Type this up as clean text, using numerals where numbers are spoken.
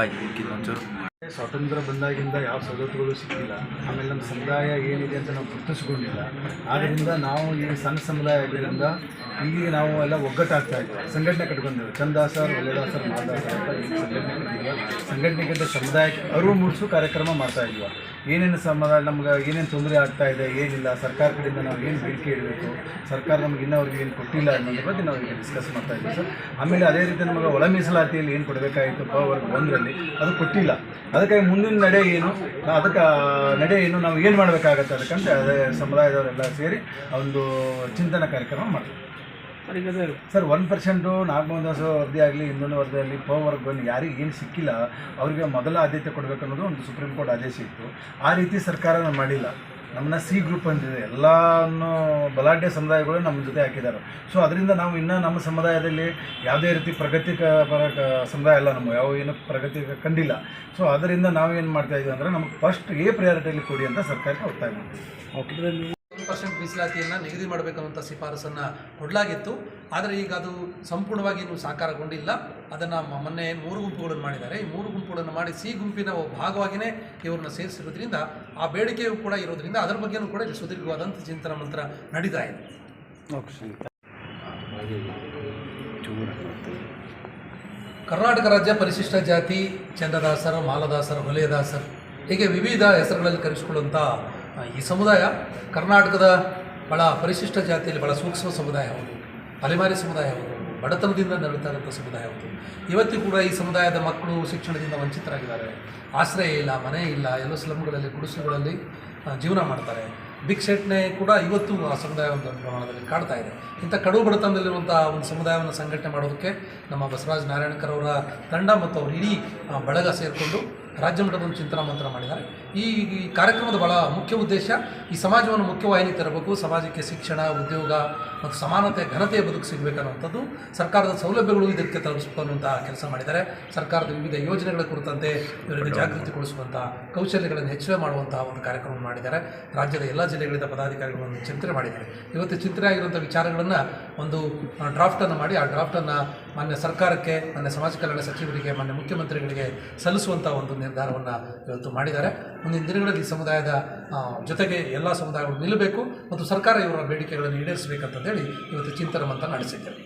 ಬಾಯ್ ಒಂಚೂರು. ಸ್ವಾತಂತ್ರ್ಯ ಬಂದಾಗಿಂದ ಯಾವ ಸವಲತ್ತುಗಳು ಸಿಕ್ಕಿಲ್ಲ. ಆಮೇಲೆ ನಮ್ಮ ಸಮುದಾಯ ಏನಿದೆ ಅಂತ ನಾವು ಗುರುತಿಸ್ಕೊಂಡಿಲ್ಲ. ಆದ್ದರಿಂದ ನಾವು ಈ ಸಣ್ಣ ಸಮುದಾಯ ಆಗಿದ್ದರಿಂದ ಇಲ್ಲಿಗೆ ನಾವು ಎಲ್ಲ ಒಗ್ಗಟ್ಟಾಗ್ತಾ ಇದ್ದೀವಿ, ಸಂಘಟನೆ ಕಟ್ಕೊಂಡಿದ್ದೀವಿ. ಚಂದಾಸರ್, ಒಳ್ಳೆದಾಸರ್, ಮಾದಾಸರ್ ಅಂತ ಈ ಸಂಘಟನೆ ಕಟ್ಟಿದ್ದೀವಿ. ಸಂಘಟನೆಗಿಂತ ಸಮುದಾಯಕ್ಕೆ ಅರಿವು ಮೂಡಿಸೋ ಕಾರ್ಯಕ್ರಮ ಮಾಡ್ತಾ ಇದ್ವಿ. ಏನೇನು ಸಮುದಾಯ ನಮ್ಗೆ ಏನೇನು ತೊಂದರೆ ಆಗ್ತಾ ಇದೆ, ಏನಿಲ್ಲ, ಸರ್ಕಾರ ಕಡೆಯಿಂದ ನಾವು ಏನು ಬೇಡಿಕೆ ಇಡಬೇಕು, ಸರ್ಕಾರ ನಮ್ಗೆ ಇನ್ನವ್ರಿಗೆ ಏನು ಕೊಟ್ಟಿಲ್ಲ ಅನ್ನೋದ್ರ ಬಗ್ಗೆ ನಾವು ಈಗ ಡಿಸ್ಕಸ್ ಮಾಡ್ತಾ ಇದ್ದೀವಿ ಸರ್. ಆಮೇಲೆ ಅದೇ ರೀತಿ ನಮಗೆ ಒಳ ಮೀಸಲಾತಿಯಲ್ಲಿ ಏನು ಕೊಡಬೇಕಾಗಿತ್ತು ವರ್ಗ 1ರಲ್ಲಿ ಅದು ಕೊಟ್ಟಿಲ್ಲ. ಅದಕ್ಕಾಗಿ ಮುಂದಿನ ನಡೆ ಏನು ನಾವು ಏನು ಮಾಡಬೇಕಾಗತ್ತೆ ಅದಕ್ಕಂತ ಅದೇ ಸಮುದಾಯದವರೆಲ್ಲ ಸೇರಿ ಒಂದು ಚಿಂತನಾ ಕಾರ್ಯಕ್ರಮ ಮಾಡ್ತೀವಿ ಸರ್. 1% ನಾಗಮೋಹನದಾಸ ವರದಿ ಆಗಲಿ, ಇನ್ನೊಂದು ವರದಿ ಆಗಲಿ, ವರ್ಗ 1 ಯಾರಿಗೆ ಏನು ಸಿಕ್ಕಿಲ್ಲ ಅವರಿಗೆ ಮೊದಲ ಆದ್ಯತೆ ಕೊಡಬೇಕು ಅನ್ನೋದು ಒಂದು ಸುಪ್ರೀಂ ಕೋರ್ಟ್ ಆದೇಶ ಇತ್ತು. ಆ ರೀತಿ ಸರ್ಕಾರ ಮಾಡಿಲ್ಲ. ನಮ್ಮನ್ನ ಸಿ ಗ್ರೂಪ್ ಅಂತಿದೆ, ಎಲ್ಲನೂ ಬಲಾಢ್ಯ ಸಮುದಾಯಗಳು ನಮ್ಮ ಜೊತೆ ಹಾಕಿದ್ದಾರೆ. ಸೊ ಅದರಿಂದ ನಾವು ಇನ್ನೂ ನಮ್ಮ ಸಮುದಾಯದಲ್ಲಿ ಯಾವುದೇ ರೀತಿ ಪ್ರಗತಿಪರ ಸಮುದಾಯ ಅಲ್ಲ, ನಮ್ಮ ಏನು ಪ್ರಗತಿ ಕಂಡಿಲ್ಲ. ಸೊ ಅದರಿಂದ ನಾವು ಏನು ಮಾಡ್ತಾಯಿದ್ದೀವಿ ಅಂದರೆ ನಮಗೆ ಫಸ್ಟ್ ಪ್ರಿಯಾರಿಟಿಯಲ್ಲಿ ಕೊಡಿ ಅಂತ ಸರ್ಕಾರಕ್ಕೆ ಒತ್ತಾಯ ಮಾಡ್ತೀವಿ. ಓಕೆ, 1% ಮೀಸಲಾತಿಯನ್ನು ನಿಗದಿ ಮಾಡಬೇಕನ್ನುವಂಥ ಶಿಫಾರಸನ್ನು ಕೊಡಲಾಗಿತ್ತು. ಆದರೆ ಈಗ ಅದು ಸಂಪೂರ್ಣವಾಗಿ ಇನ್ನೂ ಸಾಕಾರಗೊಂಡಿಲ್ಲ. ಅದನ್ನು ಮೊನ್ನೆ 3 ಗುಂಪುಗಳನ್ನು ಮಾಡಿದ್ದಾರೆ. ಈ 3 ಗುಂಪುಗಳನ್ನು ಮಾಡಿ ಸಿ ಗುಂಪಿನ ಭಾಗವಾಗಿಯೇ ಇವ್ರನ್ನ ಸೇರಿಸಿರೋದ್ರಿಂದ ಆ ಬೇಡಿಕೆಯೂ ಕೂಡ ಇರೋದ್ರಿಂದ ಅದರ ಬಗ್ಗೆಯೂ ಕೂಡ ಸುದೀರ್ಘವಾದಂಥ ಚಿಂತನ ಮಂತ್ರ ನಡೀತಾ ಇದೆ. ಕರ್ನಾಟಕ ರಾಜ್ಯ ಪರಿಶಿಷ್ಟ ಜಾತಿ ಚಂದದಾಸರು, ಮಾಲದಾಸರು, ಹೊಲೆದಾಸರು ಹೀಗೆ ವಿವಿಧ ಹೆಸರುಗಳಲ್ಲಿ ಕರೆಸಿಕೊಳ್ಳುವಂಥ ಈ ಸಮುದಾಯ ಕರ್ನಾಟಕದ ಭಾಳ ಪರಿಶಿಷ್ಟ ಜಾತಿಯಲ್ಲಿ ಭಾಳ ಸೂಕ್ಷ್ಮ ಸಮುದಾಯ ಹೌದು, ಅಲೆಮಾರಿ ಸಮುದಾಯ ಹೌದು, ಬಡತನದಿಂದ ನರಳುತ್ತಾ ಇರುವಂಥ ಸಮುದಾಯ ಹೌದು. ಇವತ್ತಿಗೂ ಕೂಡ ಈ ಸಮುದಾಯದ ಮಕ್ಕಳು ಶಿಕ್ಷಣದಿಂದ ವಂಚಿತರಾಗಿದ್ದಾರೆ. ಆಶ್ರಯ ಇಲ್ಲ, ಮನೆ ಇಲ್ಲ, ಎಲ್ಲ ಸ್ಲಮ್ಗಳಲ್ಲಿ, ಗುಡಿಸಲುಗಳಲ್ಲಿ ಜೀವನ ಮಾಡ್ತಾರೆ. ಬಿಗ್ ಶೆಟ್ನೆ ಕೂಡ ಇವತ್ತು ಆ ಸಮುದಾಯ ಒಂದು ಪ್ರಮಾಣದಲ್ಲಿ ಕಾಡ್ತಾ ಇದೆ. ಇಂಥ ಕಡು ಬಡತನದಲ್ಲಿರುವಂಥ ಒಂದು ಸಮುದಾಯವನ್ನು ಸಂಘಟನೆ ಮಾಡೋದಕ್ಕೆ ನಮ್ಮ ಬಸವರಾಜ ನಾರಾಯಣಕರ್ ಅವರ ತಂಡ ಮತ್ತು ಅವರು ಇಡೀ ಬಳಗ ಸೇರಿಕೊಂಡು ರಾಜ್ಯ ಮಟ್ಟದ ಒಂದು ಚಿಂತನಾ ಮಂತ್ರ ಮಾಡಿದ್ದಾರೆ. ಈ ಕಾರ್ಯಕ್ರಮದ ಭಾಳ ಮುಖ್ಯ ಉದ್ದೇಶ ಈ ಸಮಾಜವನ್ನು ಮುಖ್ಯವಾಹಿನಿ ತರಬೇಕು, ಸಮಾಜಕ್ಕೆ ಶಿಕ್ಷಣ, ಉದ್ಯೋಗ ಮತ್ತು ಸಮಾನತೆ, ಘನತೆಯ ಬದುಕು ಸಿಗಬೇಕನ್ನುವಂಥದ್ದು, ಸರ್ಕಾರದ ಸೌಲಭ್ಯಗಳು ಇದಕ್ಕೆ ತಲುಪಿಸಬೇಕು ಅನ್ನುವಂಥ ಕೆಲಸ ಮಾಡಿದ್ದಾರೆ. ಸರ್ಕಾರದ ವಿವಿಧ ಯೋಜನೆಗಳ ಕುರಿತಂತೆ ಇವರಿಗೆ ಜಾಗೃತಿಗೊಳಿಸುವಂಥ, ಕೌಶಲ್ಯಗಳನ್ನು ಹೆಚ್ಚಳ ಮಾಡುವಂಥ ಒಂದು ಕಾರ್ಯಕ್ರಮ ಮಾಡಿದ್ದಾರೆ. ರಾಜ್ಯದ ಎಲ್ಲ ಜಿಲ್ಲೆಗಳಿಂದ ಪದಾಧಿಕಾರಿಗಳು ಒಂದು ಚಿಂತನೆ ಮಾಡಿದ್ದಾರೆ. ಇವತ್ತು ಚಿಂತನೆ ಆಗಿರುವಂಥ ವಿಚಾರಗಳನ್ನು ಒಂದು ಡ್ರಾಫ್ಟನ್ನು ಮಾಡಿ ಆ ಡ್ರಾಫ್ಟನ್ನು ಮಾನ್ಯ ಸರ್ಕಾರಕ್ಕೆ, ಮಾನ್ಯ ಸಮಾಜ ಕಲ್ಯಾಣ ಸಚಿವರಿಗೆ, ಮಾನ್ಯ ಮುಖ್ಯಮಂತ್ರಿಗಳಿಗೆ ಸಲ್ಲಿಸುವಂಥ ಒಂದು ನಿರ್ಧಾರವನ್ನು ಇವತ್ತು ಮಾಡಿದ್ದಾರೆ. ಮುಂದಿನ ದಿನಗಳಲ್ಲಿ ಈ ಸಮುದಾಯದ ಜೊತೆಗೆ ಎಲ್ಲ ಸಮುದಾಯಗಳು ನಿಲ್ಲಬೇಕು ಮತ್ತು ಸರ್ಕಾರ ಇವರ ಬೇಡಿಕೆಗಳನ್ನು ಈಡೇರಿಸಬೇಕಂತಂದೇಳಿ ಇವತ್ತು ಚಿಂತನ ಮಂತ್ರ ನಡೆಸಿದ್ದಾರೆ.